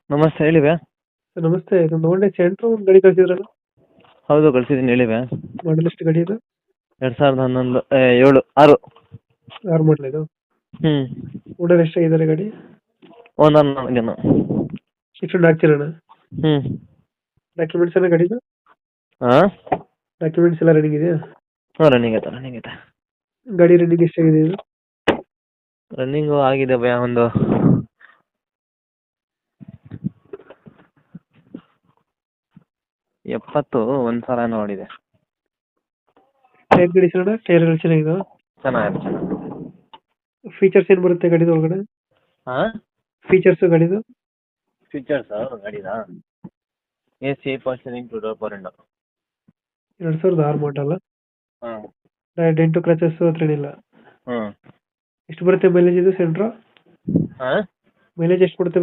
ನಮಸ್ತೆ, ಹೇಳಿ ಭಯ್ಯ. ಸರ್ ನಮಸ್ತೆ, ಇದೊಂದು ಒಳ್ಳೆ ಸೆಂಟ್ರ್ ಒಂದು ಗಾಡಿ ಕಳಿಸಿದ್ರಲ್ಲ. ಹೌದು, ಕಳಿಸಿದ್ದೀನಿ, ಹೇಳಿ ಭಯ್ಯ. ಮಾಡಲ್ ಎಷ್ಟು ಗಾಡಿ ಇದು? 2011 7 6. 6 ಮಾಡಲ್ ಇದು. ಹ್ಞೂ. ಓನರ್ ಎಷ್ಟಾಗಿದ್ದಾರೆ ಗಾಡಿ? ಓನರ್ ನನಗೇನು. ಎಷ್ಟು ಹಾಕ್ತಿರಣ್ಣ? ಹ್ಞೂ. ಡಾಕ್ಯುಮೆಂಟ್ಸ್ ಎಲ್ಲ ಗಾಡಿದು? ಹಾಂ. ಡಾಕ್ಯುಮೆಂಟ್ಸ್ ಎಲ್ಲ ರನ್ನಿಂಗ್ ಇದೆಯಾ? ಹಾಂ, ರನ್ನಿಂಗ್ ಐತೆ. ಗಾಡಿ ರನ್ನಿಂಗ್ ಎಷ್ಟಾಗಿದೆ ಇದು? ರನ್ನಿಂಗು ಆಗಿದೆ ಭಯ್ಯ, ಒಂದು 71,000 ನೋಡಿದೆ. ಟೈರ್ ಗಾಡಿ ಸರ್, ಟೈರ್ಗಳು ಚೆನ್ನಾಗಿದಾವೆ? ಚೆನ್ನಾಗಿದೆ. ಫೀಚರ್ಸ್ ಏನು ಬರುತ್ತೆ ಗಾಡಿದು ಒಳಗಡೆ? ಹಾಂ. ಫೀಚರ್ಸ್ ಗಾಡಿದು? ಫೀಚರ್ಸಾ ಗಾಡಿದಾ? AC, power steering, 2 door power window. 2006 ಮಾಡಲ್ಲ? ಹಾಂ. ಡೆಂಟು ಕ್ರಚಸ್ ಹತ್ರ ಏನಿಲ್ಲ? ಹ್ಞೂ. ಎಷ್ಟು ಬರುತ್ತೆ ಮೈಲೇಜ್ ಇದು ಸೆಂಟ್ರ? ಹಾಂ. ಮೈಲೇಜ್ ಎಷ್ಟು ಕೊಡುತ್ತೆ?